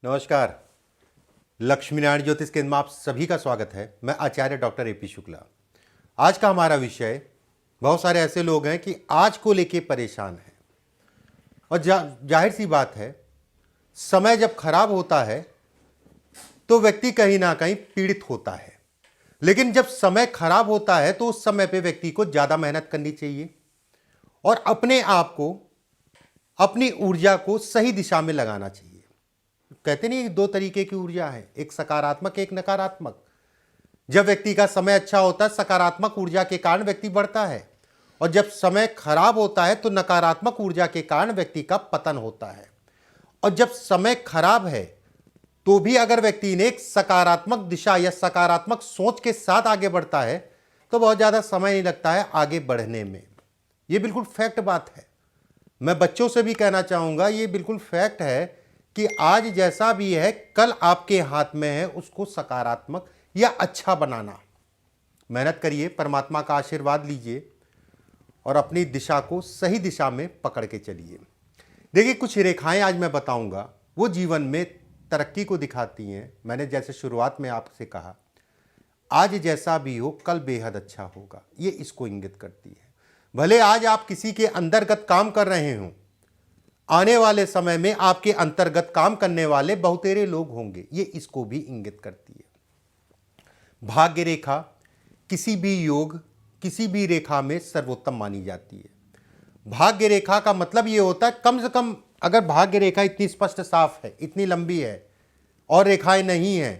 नमस्कार। लक्ष्मी नारायण ज्योतिष केंद्र में आप सभी का स्वागत है। मैं आचार्य डॉक्टर एपी शुक्ला। आज का हमारा विषय, बहुत सारे ऐसे लोग हैं कि आज को लेके परेशान हैं और जाहिर सी बात है, समय जब खराब होता है तो व्यक्ति कहीं ना कहीं पीड़ित होता है। लेकिन जब समय खराब होता है तो उस समय पे व्यक्ति को ज़्यादा मेहनत करनी चाहिए और अपने आप को, अपनी ऊर्जा को सही दिशा में लगाना चाहिए। कहते नहीं, दो तरीके की ऊर्जा है, एक सकारात्मक, एक नकारात्मक। जब व्यक्ति का समय अच्छा होता है, सकारात्मक ऊर्जा के कारण व्यक्ति बढ़ता है, और जब समय खराब होता है तो नकारात्मक ऊर्जा के कारण व्यक्ति का पतन होता है। और जब समय खराब है तो भी अगर व्यक्ति ने एक सकारात्मक दिशा या सकारात्मक सोच के साथ आगे बढ़ता है तो बहुत ज़्यादा समय नहीं लगता है आगे बढ़ने में। ये बिल्कुल फैक्ट बात है। मैं बच्चों से भी कहना चाहूँगा, ये बिल्कुल फैक्ट है कि आज जैसा भी है कल आपके हाथ में है उसको सकारात्मक या अच्छा बनाना। मेहनत करिए, परमात्मा का आशीर्वाद लीजिए और अपनी दिशा को सही दिशा में पकड़ के चलिए। देखिए, कुछ रेखाएं आज मैं बताऊंगा, वो जीवन में तरक्की को दिखाती हैं। मैंने जैसे शुरुआत में आपसे कहा, आज जैसा भी हो कल बेहद अच्छा होगा, ये इसको इंगित करती है। भले आज आप किसी के अंतर्गत काम कर रहे हों, आने वाले समय में आपके अंतर्गत काम करने वाले बहुतेरे लोग होंगे, ये इसको भी इंगित करती है। भाग्य रेखा किसी भी योग, किसी भी रेखा में सर्वोत्तम मानी जाती है। भाग्य रेखा का मतलब ये होता है, कम से कम अगर भाग्य रेखा इतनी स्पष्ट साफ है, इतनी लंबी है और रेखाएं नहीं है,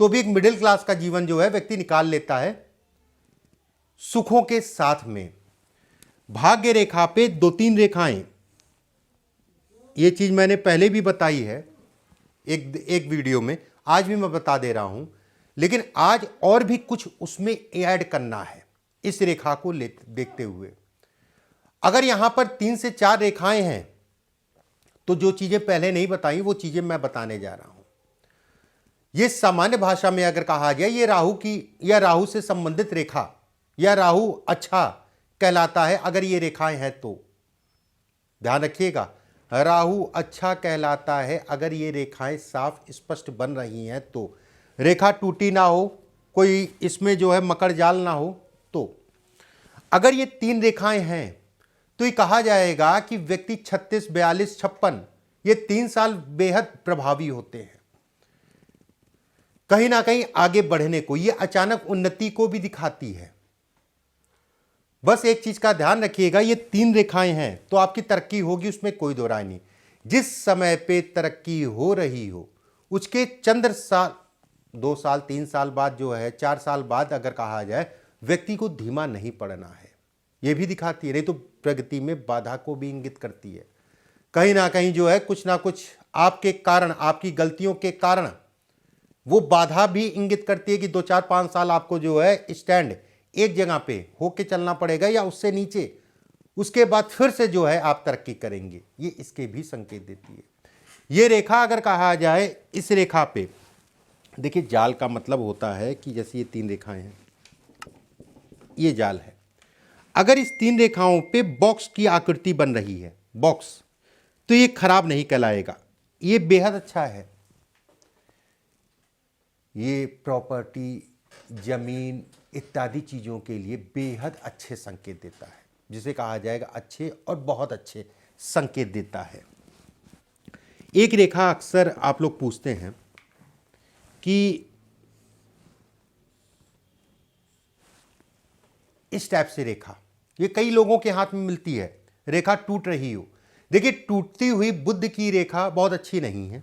तो भी एक मिडिल क्लास का जीवन जो है व्यक्ति निकाल लेता है सुखों के साथ में। भाग्य रेखा पे दो तीन रेखाएं, ये चीज मैंने पहले भी बताई है एक वीडियो में, आज भी मैं बता दे रहा हूं, लेकिन आज और भी कुछ उसमें ऐड करना है इस रेखा को देखते हुए। अगर यहां पर 3 से 4 रेखाएं हैं तो जो चीजें पहले नहीं बताई वो चीजें मैं बताने जा रहा हूं। ये सामान्य भाषा में अगर कहा जाए, ये राहु की या राहु से संबंधित रेखा या राहु अच्छा कहलाता है अगर ये रेखाएं हैं तो। ध्यान रखिएगा, राहु अच्छा कहलाता है अगर ये रेखाएं साफ स्पष्ट बन रही हैं तो। रेखा टूटी ना हो, कोई इसमें जो है मकर जाल ना हो तो। अगर ये 3 रेखाएं हैं तो ये कहा जाएगा कि व्यक्ति 36, 42, 56 ये 3 साल बेहद प्रभावी होते हैं कहीं ना कहीं आगे बढ़ने को। ये अचानक उन्नति को भी दिखाती है। बस एक चीज का ध्यान रखिएगा, ये 3 रेखाएं हैं तो आपकी तरक्की होगी, उसमें कोई दो राय नहीं। जिस समय पे तरक्की हो रही हो उसके चंद्र साल, 2 साल 3 साल बाद जो है, 4 साल बाद अगर कहा जाए, व्यक्ति को धीमा नहीं पड़ना है, ये भी दिखाती है। नहीं तो प्रगति में बाधा को भी इंगित करती है। कहीं ना कहीं जो है कुछ ना कुछ आपके कारण, आपकी गलतियों के कारण वो बाधा भी इंगित करती है कि 2, 4, 5 साल आपको जो है स्टैंड एक जगह पे होके चलना पड़ेगा या उससे नीचे, उसके बाद फिर से जो है आप तरक्की करेंगे, ये इसके भी संकेत देती है। ये रेखा अगर कहा जाए, इस रेखा पे देखिए, जाल का मतलब होता है कि जैसे ये 3 रेखाएं हैं, ये जाल है। अगर इस 3 रेखाओं पे बॉक्स की आकृति बन रही है, बॉक्स, तो ये खराब नहीं कहलाएगा, ये बेहद अच्छा है। ये प्रॉपर्टी, जमीन इत्यादि चीज़ों के लिए बेहद अच्छे संकेत देता है, जिसे कहा जाएगा अच्छे और बहुत अच्छे संकेत देता है। एक रेखा अक्सर आप लोग पूछते हैं कि इस टाइप से रेखा, ये कई लोगों के हाथ में मिलती है, रेखा टूट रही हो। देखिए, टूटती हुई बुध की रेखा बहुत अच्छी नहीं है।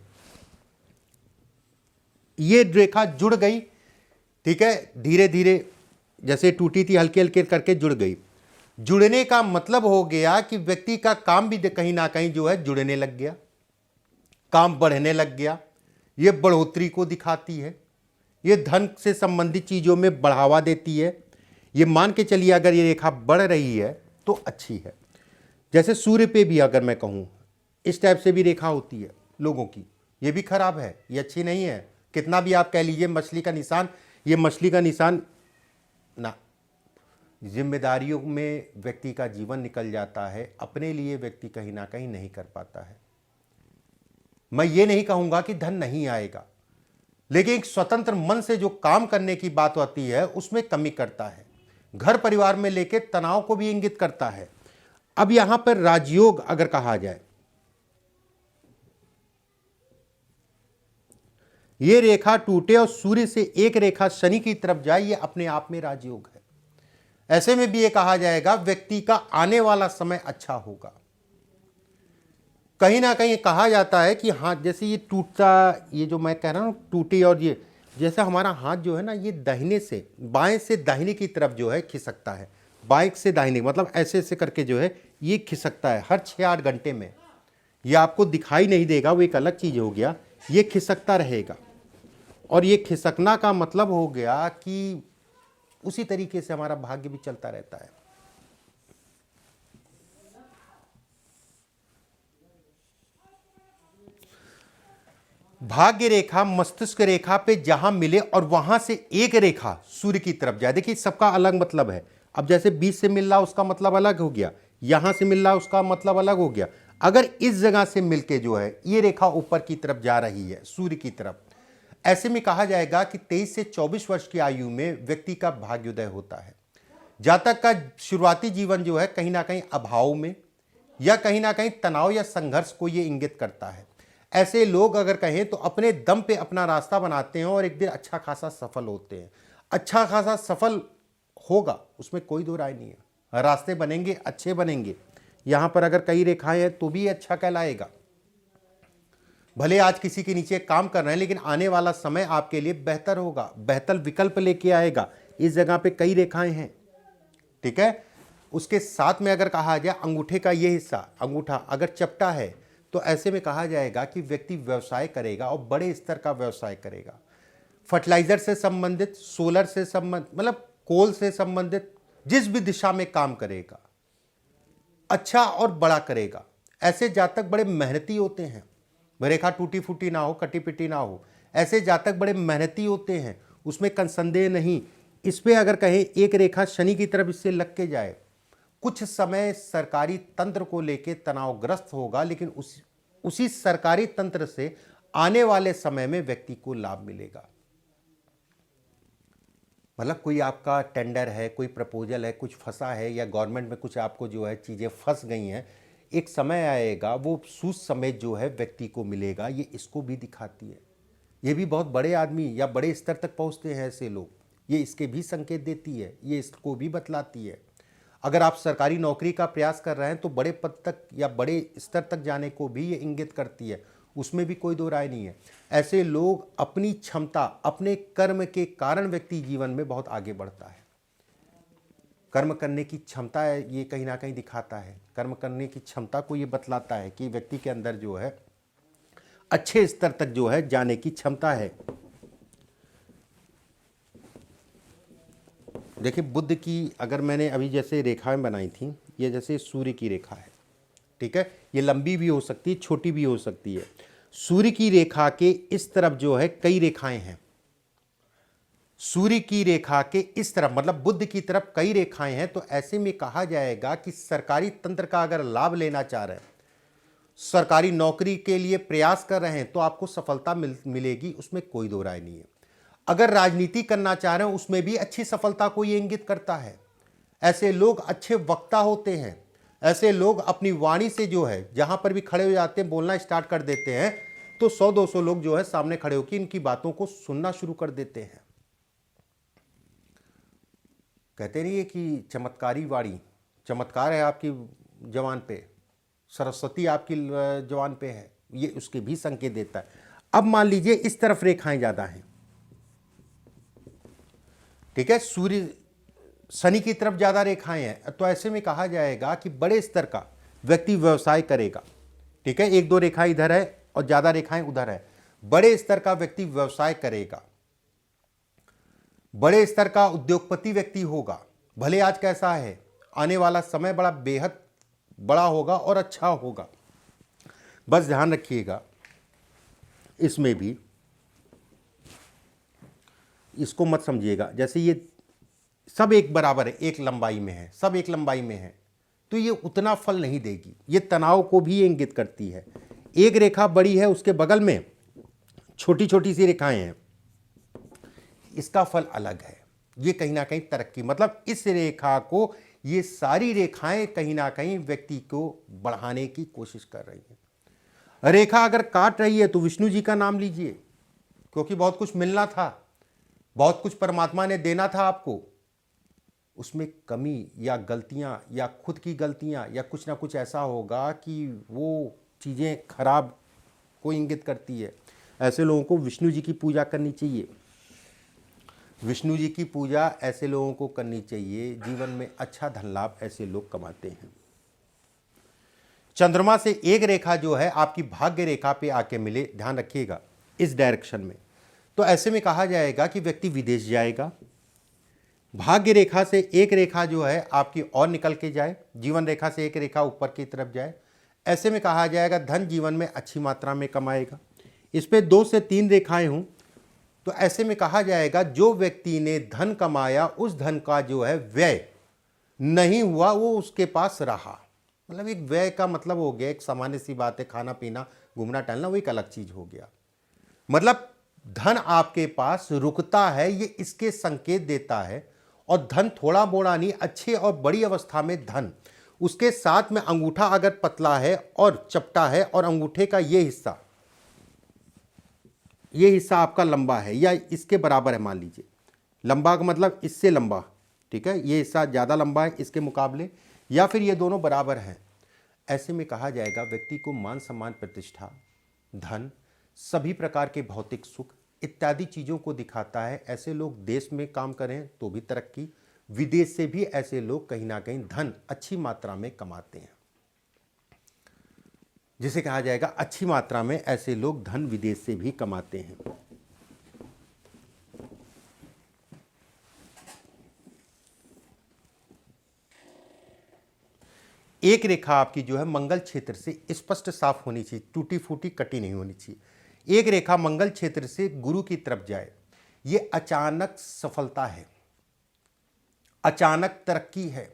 ये रेखा जुड़ गई, ठीक है, धीरे धीरे जैसे टूटी थी हल्के हल्के करके जुड़ गई। जुड़ने का मतलब हो गया कि व्यक्ति का काम भी कहीं ना कहीं जो है जुड़ने लग गया, काम बढ़ने लग गया। ये बढ़ोतरी को दिखाती है, ये धन से संबंधित चीज़ों में बढ़ावा देती है। ये मान के चलिए अगर ये रेखा बढ़ रही है तो अच्छी है। जैसे सूर्य पे भी अगर मैं कहूँ, इस टाइप से भी रेखा होती है लोगों की, ये भी खराब है, ये अच्छी नहीं है। कितना भी आप कह लीजिए मछली का निशान, ये मछली का निशान ना, जिम्मेदारियों में व्यक्ति का जीवन निकल जाता है, अपने लिए व्यक्ति कहीं ना कहीं नहीं कर पाता है। मैं ये नहीं कहूंगा कि धन नहीं आएगा, लेकिन एक स्वतंत्र मन से जो काम करने की बात आती है उसमें कमी करता है। घर परिवार में लेके तनाव को भी इंगित करता है। अब यहां पर राजयोग अगर कहा जाए, ये रेखा टूटे और सूर्य से एक रेखा शनि की तरफ जाए, ये अपने आप में राजयोग है। ऐसे में भी ये कहा जाएगा व्यक्ति का आने वाला समय अच्छा होगा। कहीं ना कहीं कहा जाता है कि हाथ जैसे ये टूटता, ये जो मैं कह रहा हूं टूटी, और ये जैसे हमारा हाथ जो है ना, ये दाहिने से बाएं से दाहिने की तरफ जो है खिसकता है, बाएं से दाहिने मतलब ऐसे ऐसे करके जो है ये खिसकता है हर 6-8 घंटे में। ये आपको दिखाई नहीं देगा, वो एक अलग चीज़ हो गया, ये खिसकता रहेगा। और ये खिसकना का मतलब हो गया कि उसी तरीके से हमारा भाग्य भी चलता रहता है। भाग्य रेखा मस्तिष्क रेखा पे जहां मिले और वहां से एक रेखा सूर्य की तरफ जाए, देखिए सबका अलग मतलब है। अब जैसे 20 से मिल रहा उसका मतलब अलग हो गया, यहां से मिल रहा उसका मतलब अलग हो गया। अगर इस जगह से मिलके जो है ये रेखा ऊपर की तरफ जा रही है सूर्य की तरफ, ऐसे में कहा जाएगा कि 23 से 24 वर्ष की आयु में व्यक्ति का भाग्योदय होता है। जातक का शुरुआती जीवन जो है कहीं ना कहीं अभाव में या कहीं ना कहीं तनाव या संघर्ष को ये इंगित करता है। ऐसे लोग अगर कहें तो अपने दम पे अपना रास्ता बनाते हैं और एक दिन अच्छा खासा सफल होते हैं। अच्छा खासा सफल होगा, उसमें कोई दो राय नहीं है। रास्ते बनेंगे, अच्छे बनेंगे। यहां पर अगर कई रेखाएं हैं तो भी अच्छा कहलाएगा। भले आज किसी के नीचे काम कर रहे हैं, लेकिन आने वाला समय आपके लिए बेहतर होगा, बेहतर विकल्प लेके आएगा। इस जगह पे कई रेखाएं हैं, ठीक है। उसके साथ में अगर कहा जाए अंगूठे का ये हिस्सा, अंगूठा अगर चपटा है तो ऐसे में कहा जाएगा कि व्यक्ति व्यवसाय करेगा और बड़े स्तर का व्यवसाय करेगा। फर्टिलाइजर से संबंधित, सोलर से संबंधित, मतलब कोल से संबंधित जिस भी दिशा में काम करेगा अच्छा और बड़ा करेगा। ऐसे जातक बड़े मेहनती होते हैं, रेखा टूटी फूटी ना हो, कटी पिटी ना हो। ऐसे जातक बड़े मेहनती होते हैं, उसमें संदेह नहीं। इस पे अगर कहें एक रेखा शनि की तरफ इससे लग के जाए, कुछ समय सरकारी तंत्र को लेके तनावग्रस्त होगा, लेकिन उसी सरकारी तंत्र से आने वाले समय में व्यक्ति को लाभ मिलेगा। मतलब कोई आपका टेंडर है, कोई प्रपोजल है, कुछ फंसा है, या गवर्नमेंट में कुछ आपको जो है चीज़ें फंस गई हैं, एक समय आएगा वो सूद समेत जो है व्यक्ति को मिलेगा। ये इसको भी दिखाती है। ये भी बहुत बड़े आदमी या बड़े स्तर तक पहुंचते हैं ऐसे लोग, ये इसके भी संकेत देती है, ये इसको भी बतलाती है। अगर आप सरकारी नौकरी का प्रयास कर रहे हैं तो बड़े पद तक या बड़े स्तर तक जाने को भी ये इंगित करती है, उसमें भी कोई दो राय नहीं है। ऐसे लोग अपनी क्षमता, अपने कर्म के कारण व्यक्ति जीवन में बहुत आगे बढ़ता है। कर्म करने की क्षमता है, ये कहीं ना कहीं दिखाता है। कर्म करने की क्षमता को ये बतलाता है कि व्यक्ति के अंदर जो है अच्छे स्तर तक जो है जाने की क्षमता है। देखिए बुद्ध की अगर मैंने अभी जैसे रेखाएं बनाई थी, ये जैसे सूर्य की रेखा है, ठीक है। ये लंबी भी हो सकती है, छोटी भी हो सकती है। सूर्य की रेखा के इस तरफ जो है कई रेखाएं हैं, सूर्य की रेखा के इस तरफ मतलब बुद्ध की तरफ कई रेखाएं हैं। तो ऐसे में कहा जाएगा कि सरकारी तंत्र का अगर लाभ लेना चाह रहे हैं, सरकारी नौकरी के लिए प्रयास कर रहे हैं, तो आपको सफलता मिलेगी, उसमें कोई दो राय नहीं है। अगर राजनीति करना चाह रहे हैं, उसमें भी अच्छी सफलता को ये इंगित करता है। ऐसे लोग अच्छे वक्ता होते हैं। ऐसे लोग अपनी वाणी से जो है जहां पर भी खड़े हो जाते हैं, बोलना स्टार्ट कर देते हैं, तो 100-200 लोग जो है सामने खड़े होकर इनकी बातों को सुनना शुरू कर देते हैं। कहते नहीं है कि चमत्कारी वाणी, चमत्कार है आपकी जवान पे, सरस्वती आपकी जवान पे है, ये उसके भी संकेत देता है। अब मान लीजिए इस तरफ रेखाएं ज्यादा हैं, ठीक है, सूर्य शनि की तरफ ज्यादा रेखाएं हैं, तो ऐसे में कहा जाएगा कि बड़े स्तर का व्यक्ति व्यवसाय करेगा, ठीक है। 1-2 रेखाएं इधर है और ज्यादा रेखाएं उधर है, बड़े स्तर का व्यक्ति व्यवसाय करेगा, बड़े स्तर का उद्योगपति व्यक्ति होगा। भले आज कैसा है, आने वाला समय बड़ा बेहद बड़ा होगा और अच्छा होगा। बस ध्यान रखिएगा इसमें भी, इसको मत समझिएगा जैसे ये सब एक बराबर है, एक लंबाई में है, सब एक लंबाई में है, तो ये उतना फल नहीं देगी। ये तनाव को भी इंगित करती है। एक रेखा बड़ी है, उसके बगल में छोटी छोटी सी रेखाएं हैं, इसका फल अलग है। ये कहीं ना कहीं तरक्की, मतलब इस रेखा को, ये सारी रेखाएं कहीं ना कहीं व्यक्ति को बढ़ाने की कोशिश कर रही हैं। रेखा अगर काट रही है तो विष्णु जी का नाम लीजिए, क्योंकि बहुत कुछ मिलना था, बहुत कुछ परमात्मा ने देना था आपको, उसमें कमी या गलतियां या खुद की गलतियां या कुछ ना कुछ ऐसा होगा कि वो चीज़ें खराब को इंगित करती है। ऐसे लोगों को विष्णु जी की पूजा करनी चाहिए। विष्णु जी की पूजा ऐसे लोगों को करनी चाहिए, जीवन में अच्छा धन लाभ ऐसे लोग कमाते हैं। चंद्रमा से एक रेखा जो है आपकी भाग्य रेखा पे आके मिले, ध्यान रखिएगा इस डायरेक्शन में, तो ऐसे में कहा जाएगा कि व्यक्ति विदेश जाएगा। भाग्य रेखा से एक रेखा जो है आपकी और निकल के जाए, जीवन रेखा से एक रेखा ऊपर की तरफ जाए, ऐसे में कहा जाएगा धन जीवन में अच्छी मात्रा में कमाएगा। इस पे 2 से 3 रेखाएं हों तो ऐसे में कहा जाएगा जो व्यक्ति ने धन कमाया उस धन का जो है व्यय नहीं हुआ, वो उसके पास रहा। मतलब एक व्यय का मतलब हो गया, एक सामान्य सी बात है, खाना पीना घूमना टहलना, वो एक अलग चीज हो गया। मतलब धन आपके पास रुकता है, ये इसके संकेत देता है। और धन थोड़ा मोड़ा नहीं, अच्छे और बड़ी अवस्था में धन, उसके साथ में अंगूठा अगर पतला है और चपटा है और अंगूठे का ये हिस्सा आपका लंबा है या इसके बराबर है, मान लीजिए लंबा का मतलब इससे लंबा, ठीक है, ये हिस्सा ज़्यादा लंबा है इसके मुकाबले, या फिर ये दोनों बराबर हैं, ऐसे में कहा जाएगा व्यक्ति को मान सम्मान प्रतिष्ठा धन सभी प्रकार के भौतिक सुख इत्यादि चीज़ों को दिखाता है। ऐसे लोग देश में काम करें तो भी तरक्की, विदेश से भी ऐसे लोग कहीं ना कहीं धन अच्छी मात्रा में कमाते हैं, जिसे कहा जाएगा अच्छी मात्रा में ऐसे लोग धन विदेश से भी कमाते हैं। एक रेखा आपकी जो है मंगल क्षेत्र से स्पष्ट साफ होनी चाहिए, टूटी फूटी कटी नहीं होनी चाहिए। एक रेखा मंगल क्षेत्र से गुरु की तरफ जाए, ये अचानक सफलता है, अचानक तरक्की है,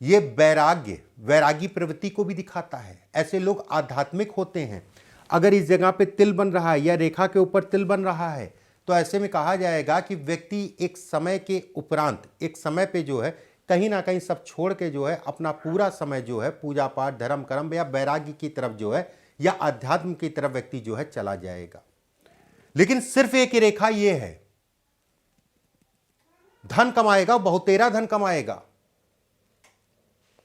ये वैरागी प्रवृत्ति को भी दिखाता है। ऐसे लोग आध्यात्मिक होते हैं। अगर इस जगह पे तिल बन रहा है या रेखा के ऊपर तिल बन रहा है तो ऐसे में कहा जाएगा कि व्यक्ति एक समय के उपरांत एक समय पे जो है कहीं ना कहीं सब छोड़ के जो है अपना पूरा समय जो है पूजा पाठ धर्म कर्म या वैराग्य की तरफ जो है या अध्यात्म की तरफ व्यक्ति जो है चला जाएगा। लेकिन सिर्फ एक ही रेखा ये है, धन कमाएगा, बहुतेरा धन कमाएगा,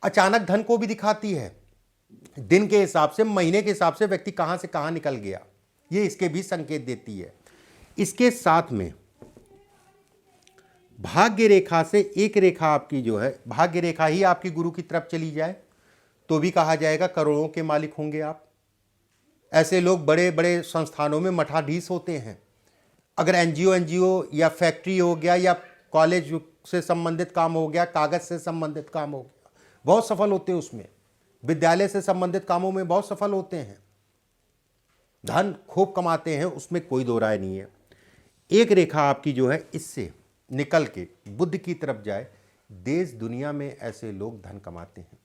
अचानक धन को भी दिखाती है। दिन के हिसाब से, महीने के हिसाब से व्यक्ति कहां से कहां निकल गया, ये इसके भी संकेत देती है। इसके साथ में भाग्य रेखा से एक रेखा आपकी जो है, भाग्य रेखा ही आपकी गुरु की तरफ चली जाए तो भी कहा जाएगा करोड़ों के मालिक होंगे आप। ऐसे लोग बड़े बड़े संस्थानों में मठाधीश होते हैं। अगर एनजीओ या फैक्ट्री हो गया या कॉलेज से संबंधित काम हो गया, कागज से संबंधित काम हो गया, बहुत सफल होते हैं उसमें। विद्यालय से संबंधित कामों में बहुत सफल होते हैं, धन खूब कमाते हैं, उसमें कोई दो राय नहीं है। एक रेखा आपकी जो है इससे निकल के बुद्ध की तरफ जाए, देश दुनिया में ऐसे लोग धन कमाते हैं।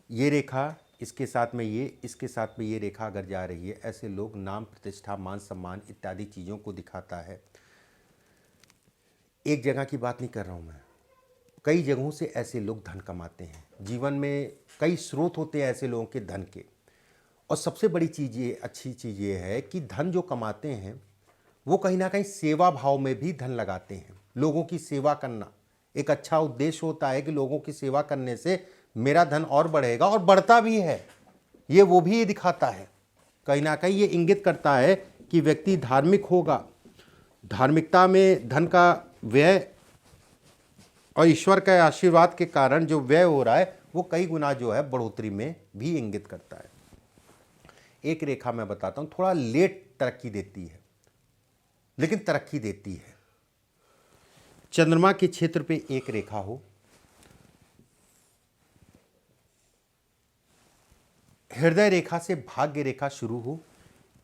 ये रेखा इसके साथ में ये, इसके साथ में ये रेखा अगर जा रही है, ऐसे लोग नाम प्रतिष्ठा मान सम्मान इत्यादि चीज़ों को दिखाता है। एक जगह की बात नहीं कर रहा हूँ मैं, कई जगहों से ऐसे लोग धन कमाते हैं। जीवन में कई स्रोत होते हैं ऐसे लोगों के धन के, और सबसे बड़ी चीज़ ये, अच्छी चीज़ ये है कि धन जो कमाते हैं वो कहीं ना कहीं सेवा भाव में भी धन लगाते हैं। लोगों की सेवा करना एक अच्छा उद्देश्य होता है कि लोगों की सेवा करने से मेरा धन और बढ़ेगा, और बढ़ता भी है। ये वो भी ये दिखाता है, कहीं ना कहीं ये इंगित करता है कि व्यक्ति धार्मिक होगा, धार्मिकता में धन का व्यय और ईश्वर के आशीर्वाद के कारण जो व्यय हो रहा है वो कई गुना जो है बढ़ोतरी में भी इंगित करता है। एक रेखा मैं बताता हूं, थोड़ा लेट तरक्की देती है लेकिन तरक्की देती है। चंद्रमा के क्षेत्र पे एक रेखा हो, हृदय रेखा से भाग्य रेखा शुरू हो,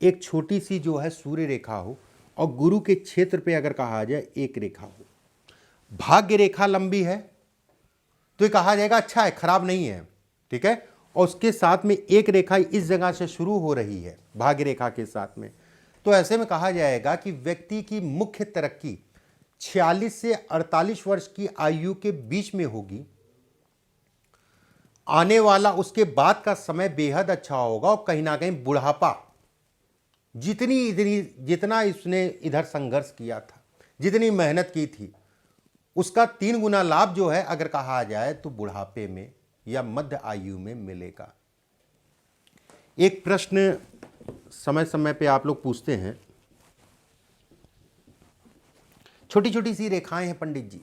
एक छोटी सी जो है सूर्य रेखा हो, और गुरु के क्षेत्र पे अगर कहा जाए एक रेखा हो। भाग्य रेखा लंबी है तो ये कहा जाएगा अच्छा है, खराब नहीं है, ठीक है। और उसके साथ में एक रेखा इस जगह से शुरू हो रही है भाग्य रेखा के साथ में, तो ऐसे में कहा जाएगा कि व्यक्ति की मुख्य तरक्की 46 से 48 वर्ष की आयु के बीच में होगी। आने वाला उसके बाद का समय बेहद अच्छा होगा और कहीं ना कहीं बुढ़ापा, जितना इसने इधर संघर्ष किया था, जितनी मेहनत की थी, उसका 3 गुना लाभ जो है अगर कहा जाए तो बुढ़ापे में या मध्य आयु में मिलेगा। एक प्रश्न समय समय पे आप लोग पूछते हैं, छोटी छोटी सी रेखाएं हैं पंडित जी,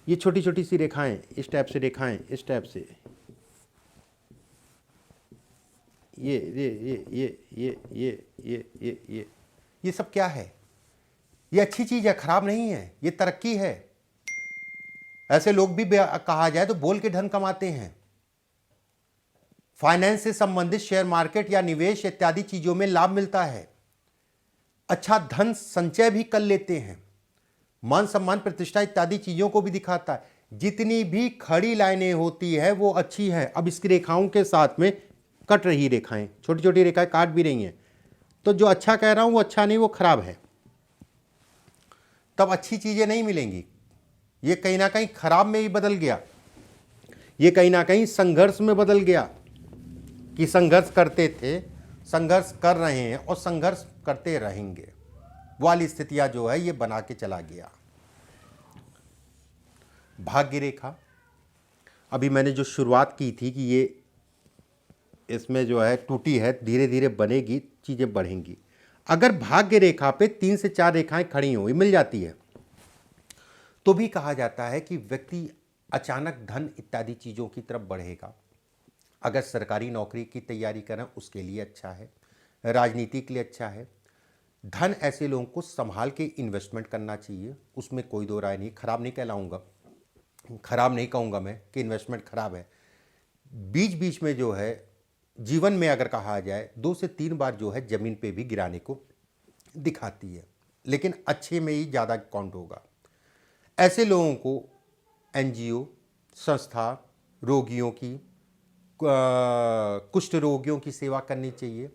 ये छोटी छोटी सी रेखाएं, इस टाइप से रेखाएं, इस टाइप से, ये सब क्या है? ये अच्छी चीज है, खराब नहीं है, ये तरक्की है। ऐसे लोग भी कहा जाए तो बोल के धन कमाते हैं। फाइनेंस से संबंधित शेयर मार्केट या निवेश इत्यादि चीजों में लाभ मिलता है। अच्छा धन संचय भी कर लेते हैं। मान सम्मान प्रतिष्ठा इत्यादि चीजों को भी दिखाता है। जितनी भी खड़ी लाइनें होती है वो अच्छी है। अब इसकी रेखाओं के साथ में कट रही रेखाएं, छोटी छोटी रेखाएं काट भी रही हैं, तो जो अच्छा कह रहा हूं वो अच्छा नहीं, वो खराब है। तब अच्छी चीजें नहीं मिलेंगी। ये कहीं ना कहीं खराब में ही बदल गया, ये कहीं ना कहीं संघर्ष में बदल गया कि संघर्ष करते थे, संघर्ष कर रहे हैं और संघर्ष करते रहेंगे वाली स्थितियां जो है ये बना के चला गया। भाग्य रेखा, अभी मैंने जो शुरुआत की थी कि ये इसमें जो है टूटी है, धीरे धीरे बनेगी, चीज़ें बढ़ेंगी। अगर भाग्य रेखा पे 3 से 4 रेखाएं खड़ी हो, मिल जाती है, तो भी कहा जाता है कि व्यक्ति अचानक धन इत्यादि चीज़ों की तरफ बढ़ेगा। अगर सरकारी नौकरी की तैयारी करें उसके लिए अच्छा है, राजनीति के लिए अच्छा है। धन ऐसे लोगों को संभाल के इन्वेस्टमेंट करना चाहिए, उसमें कोई दो राय नहीं। खराब नहीं कहलाऊंगा, खराब नहीं कहूँगा मैं कि इन्वेस्टमेंट खराब है। बीच बीच में जो है जीवन में अगर कहा जाए 2 से 3 बार जो है ज़मीन पे भी गिराने को दिखाती है, लेकिन अच्छे में ही ज़्यादा काउंट होगा। ऐसे लोगों को एनजीओ संस्था, रोगियों की, कुष्ठ रोगियों की सेवा करनी चाहिए,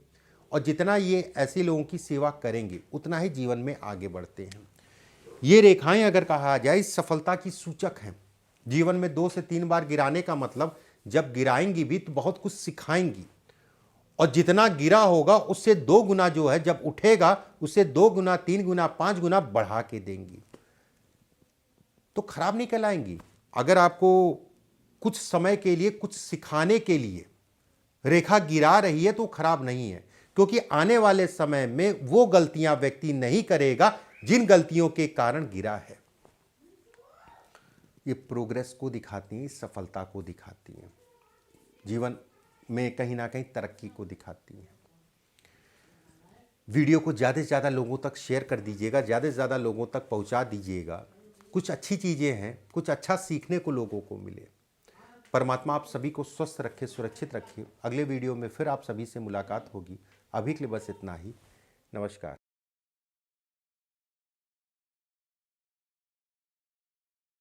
और जितना ये ऐसे लोगों की सेवा करेंगे उतना ही जीवन में आगे बढ़ते हैं। ये रेखाएं अगर कहा जाए सफलता की सूचक हैं। जीवन में 2 से 3 बार गिराने का मतलब जब गिराएंगी भी तो बहुत कुछ सिखाएंगी, और जितना गिरा होगा उससे 2 गुना जो है जब उठेगा उससे 2 गुना, 3 गुना, 5 गुना बढ़ा के देंगी, तो खराब नहीं कहलाएंगी। अगर आपको कुछ समय के लिए कुछ सिखाने के लिए रेखा गिरा रही है तो खराब नहीं है, क्योंकि आने वाले समय में वो गलतियां व्यक्ति नहीं करेगा जिन गलतियों के कारण गिरा है। ये प्रोग्रेस को दिखाती हैं, सफलता को दिखाती हैं, जीवन में कहीं ना कहीं तरक्की को दिखाती हैं। वीडियो को ज़्यादा से ज़्यादा लोगों तक शेयर कर दीजिएगा, ज़्यादा से ज़्यादा लोगों तक पहुंचा दीजिएगा। कुछ अच्छी चीज़ें हैं, कुछ अच्छा सीखने को लोगों को मिले। परमात्मा आप सभी को स्वस्थ रखे, सुरक्षित रखे। अगले वीडियो में फिर आप सभी से मुलाकात होगी। अभी के लिए बस इतना ही। नमस्कार।